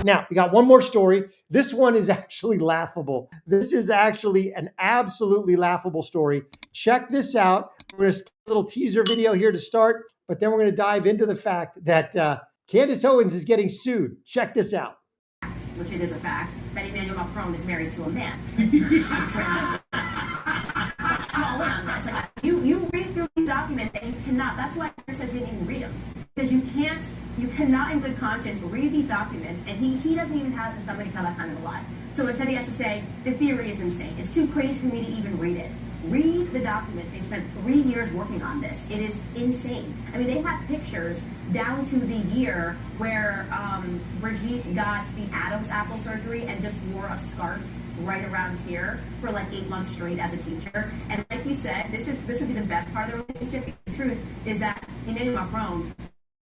Now, we got one more story. This one is actually laughable. This is actually an absolutely laughable story. Check this out. We're going to a little teaser video here to start, but then we're going to dive into the fact that Candace Owens is getting sued. Check this out. Which it is a fact, that Emmanuel Macron is married to a man. I'm all in on this. Like, you read through these documents and you cannot, that's why Chris says didn't even read them. Because you cannot in good conscience read these documents, and he doesn't even have the stomach to tell that kind of a lie. So instead he has to say, the theory is insane. It's too crazy for me to even read it. Read the documents. They spent 3 years working on this. It is insane. I mean, they have pictures down to the year where Brigitte got the Adam's apple surgery and just wore a scarf right around here for like 8 months straight as a teacher. And like you said, this would be the best part of the relationship. The truth is that Emmanuel Macron,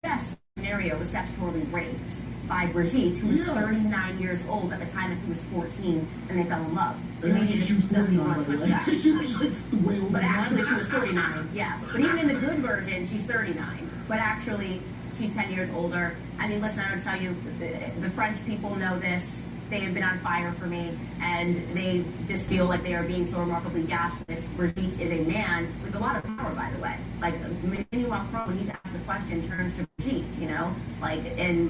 best scenario, was statutorily raped by Brigitte, who was 39 years old at the time that he was 14, and they fell in love. She was 49, by the way. She was like way older. But actually, she was 49. Yeah. But even in the good version, she's 39. But actually, she's 10 years older. I mean, listen, I would tell you, the French people know this. They have been on fire for me, and they just feel like they are being so remarkably gaslit. Brigitte is a man with a lot of power, by the way. Like, Emmanuel Macron, when he's asked the question, turns to Brigitte, you know? Like, and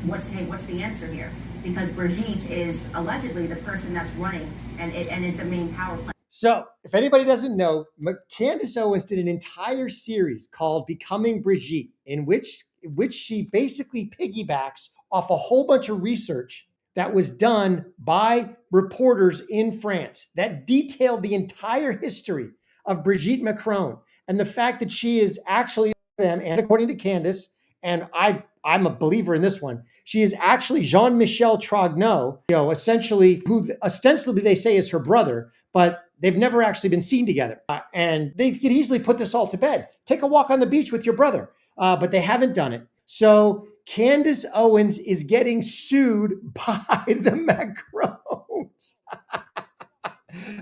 what's the answer here? Because Brigitte is allegedly the person that's running and is the main power player. So if anybody doesn't know, Candace Owens did an entire series called Becoming Brigitte, in which she basically piggybacks off a whole bunch of research that was done by reporters in France that detailed the entire history of Brigitte Macron and the fact that she is actually them, and according to Candace, and I'm a believer in this one, she is actually Jean-Michel Trogneau, essentially, who ostensibly they say is her brother, but they've never actually been seen together. And they could easily put this all to bed. Take a walk on the beach with your brother, but they haven't done it. So Candace Owens is getting sued by the Macrons.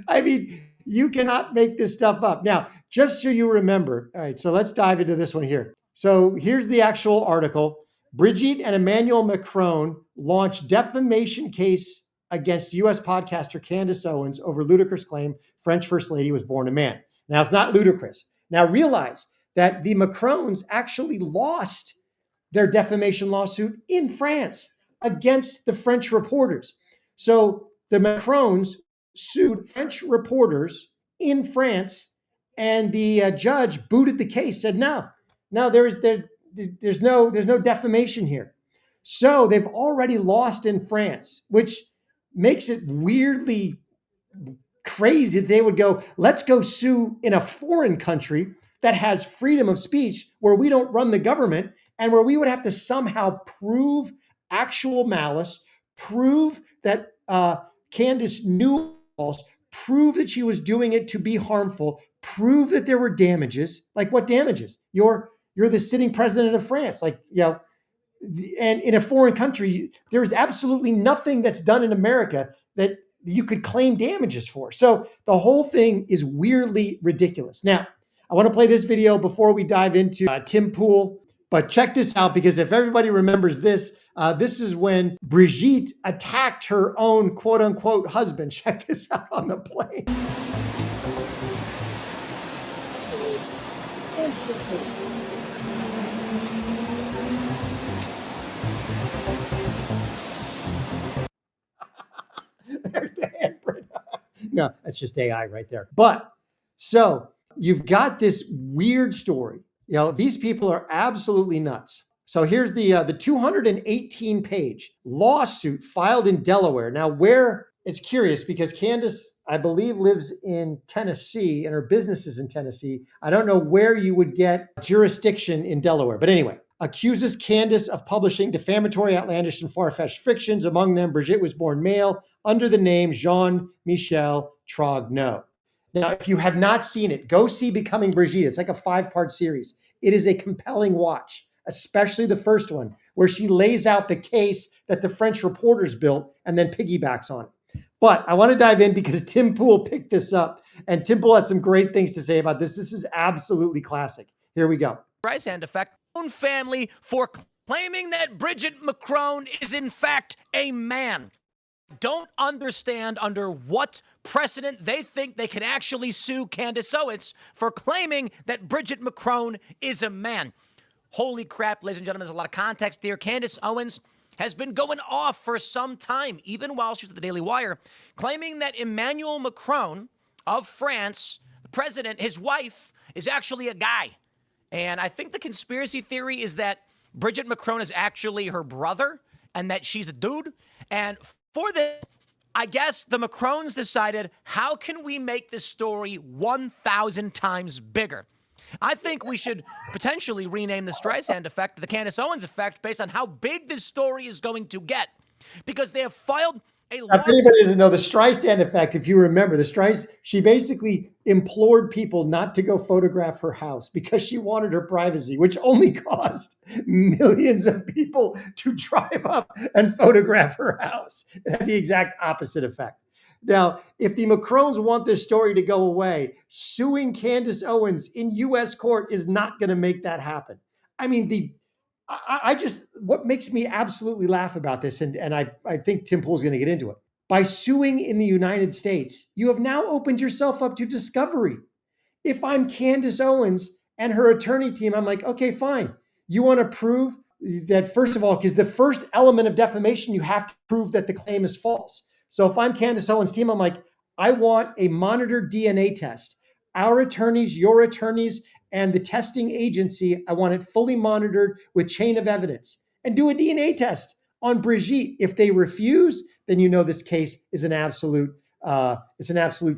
I mean, you cannot make this stuff up. Now, just so you remember, all right, so let's dive into this one here. So here's the actual article. Brigitte and Emmanuel Macron launched defamation case against U.S. podcaster Candace Owens over ludicrous claim French First Lady was born a man. Now, it's not ludicrous. Now, realize that the Macrons actually lost their defamation lawsuit in France against the French reporters. So the Macrons sued French reporters in France, and the judge booted the case, said, no, there's no defamation here. So they've already lost in France, which makes it weirdly crazy that they would go, let's go sue in a foreign country that has freedom of speech, where we don't run the government, and where we would have to somehow prove actual malice, prove that Candace knew false, prove that she was doing it to be harmful, prove that there were damages. Like, what damages? You're the sitting president of France. Like, and in a foreign country, there's absolutely nothing that's done in America that you could claim damages for. So the whole thing is weirdly ridiculous. Now, I want to play this video before we dive into Tim Pool, but check this out, because if everybody remembers this, this is when Brigitte attacked her own quote unquote husband. Check this out on the plane. There's the handprint. No, that's just AI right there. But so you've got this weird story. These people are absolutely nuts. So here's the 218-page lawsuit filed in Delaware. Now, where it's curious, because Candace, I believe, lives in Tennessee and her business is in Tennessee. I don't know where you would get jurisdiction in Delaware. But anyway, accuses Candace of publishing defamatory, outlandish, and far-fetched fictions. Among them, Brigitte was born male under the name Jean-Michel Trogneau. Now, if you have not seen it, go see Becoming Brigitte. It's like a 5-part series. It is a compelling watch, especially the first one, where she lays out the case that the French reporters built and then piggybacks on it. But I want to dive in because Tim Pool picked this up, and Tim Pool has some great things to say about this. This is absolutely classic. Here we go. Streisand effect. Own family for claiming that Brigitte Macron is in fact a man. Don't understand under what precedent they think they can actually sue Candace Owens for claiming that Brigitte Macron is a man. Holy crap, ladies and gentlemen, there's a lot of context here. Candace Owens has been going off for some time, even while she was at the Daily Wire, claiming that Emmanuel Macron of France, the president, his wife, is actually a guy. And I think the conspiracy theory is that Brigitte Macron is actually her brother and that she's a dude. And for this, I guess the Macrons decided, how can we make this story 1,000 times bigger? I think we should potentially rename the Streisand effect the Candace Owens effect based on how big this story is going to get. Because they have filed a lawsuit. If anybody doesn't know the Streisand effect, if you remember, she basically implored people not to go photograph her house because she wanted her privacy, which only caused millions of people to drive up and photograph her house. It had the exact opposite effect. Now, if the Macrons want this story to go away, suing Candace Owens in U.S. court is not going to make that happen. I mean, what makes me absolutely laugh about this, and I think Tim Pool's going to get into it, by suing in the United States, you have now opened yourself up to discovery. If I'm Candace Owens and her attorney team, I'm like, okay, fine. You want to prove that, first of all, because the first element of defamation, you have to prove that the claim is false. So if I'm Candace Owens' team, I'm like, I want a monitored DNA test. Our attorneys, your attorneys, and the testing agency, I want it fully monitored with chain of evidence, and do a DNA test on Brigitte. If they refuse, then you know this case is an absolute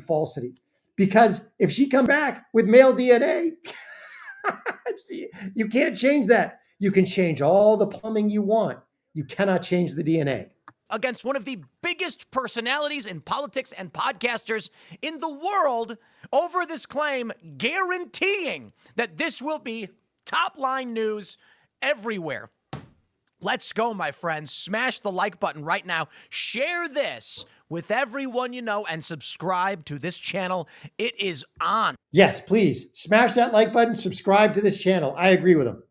falsity. Because if she comes back with male DNA, you can't change that. You can change all the plumbing you want. You cannot change the DNA. Against one of the biggest personalities in politics and podcasters in the world over this claim, guaranteeing that this will be top-line news everywhere. Let's go, my friends. Smash the like button right now. Share this with everyone you know and subscribe to this channel. It is on. Yes, please. Smash that like button. Subscribe to this channel. I agree with him.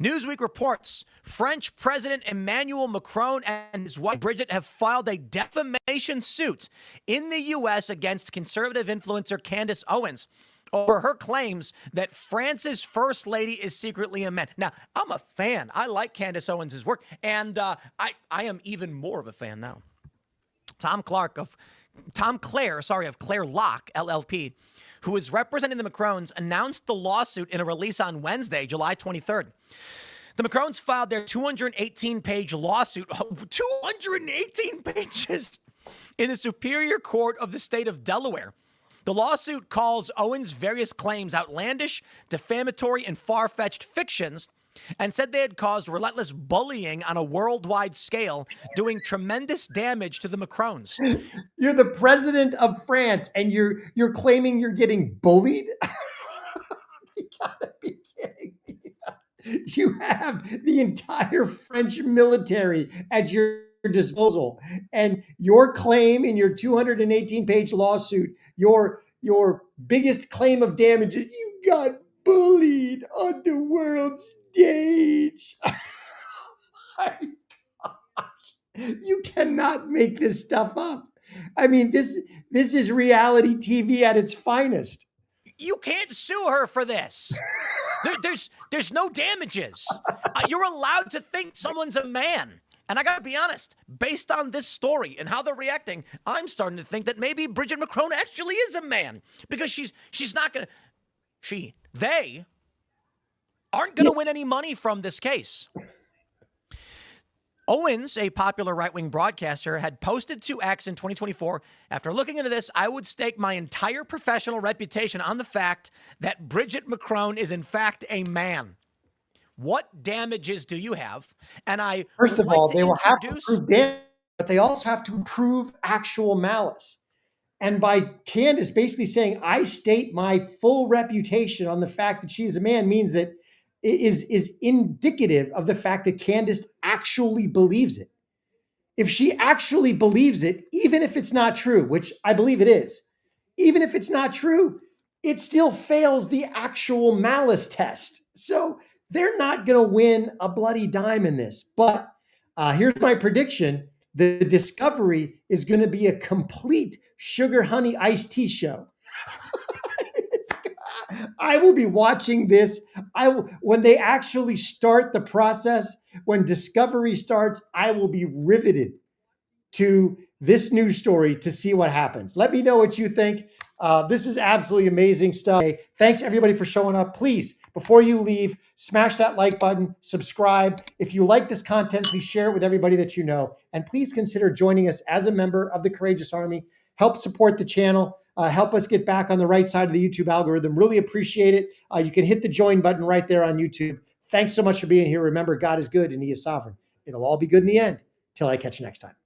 Newsweek reports French President Emmanuel Macron and his wife Brigitte have filed a defamation suit in the U.S. against conservative influencer Candace Owens over her claims that France's first lady is secretly a man. Now, I'm a fan. I like Candace Owens' work, and I am even more of a fan now. Tom Clare of Clare Locke, LLP, who is representing the Macrons, announced the lawsuit in a release on Wednesday, July 23rd. The Macrons filed their 218-page lawsuit, 218 pages, in the Superior Court of the state of Delaware. The lawsuit calls Owens' various claims outlandish, defamatory, and far-fetched fictions, and said they had caused relentless bullying on a worldwide scale, doing tremendous damage to the Macrons. You're the president of France, and you're claiming you're getting bullied? You gotta be kidding me. You have the entire French military at your disposal, and your claim in your 218-page lawsuit, your biggest claim of damage is you got bullied on the world stage. Oh my gosh. You cannot make this stuff up. I mean, this is reality TV at its finest. You can't sue her for this. There's no damages. You're allowed to think someone's a man. And I got to be honest, based on this story and how they're reacting, I'm starting to think that maybe Brigitte Macron actually is a man, because she's not going to, they aren't going to win any money from this case. Owens, a popular right-wing broadcaster, had posted to X in 2024, after looking into this, I would stake my entire professional reputation on the fact that Brigitte Macron is in fact a man. What damages do you have? And first of all, they will have to prove damage, but they also have to prove actual malice. And by Candace basically saying, I state my full reputation on the fact that she is a man, means that it is indicative of the fact that Candace actually believes it. If she actually believes it, even if it's not true, which I believe it is, even if it's not true, it still fails the actual malice test. So they're not going to win a bloody dime in this. But here's my prediction. The Discovery is going to be a complete sugar honey iced tea show. I will be watching this. When they actually start the process, when Discovery starts, I will be riveted to this news story to see what happens. Let me know what you think. This is absolutely amazing stuff. Thanks everybody for showing up. Please, before you leave, smash that like button, subscribe. If you like this content, please share it with everybody that you know. And please consider joining us as a member of the Courageous Army. Help support the channel. Help us get back on the right side of the YouTube algorithm. Really appreciate it. You can hit the join button right there on YouTube. Thanks so much for being here. Remember, God is good and he is sovereign. It'll all be good in the end. Till I catch you next time.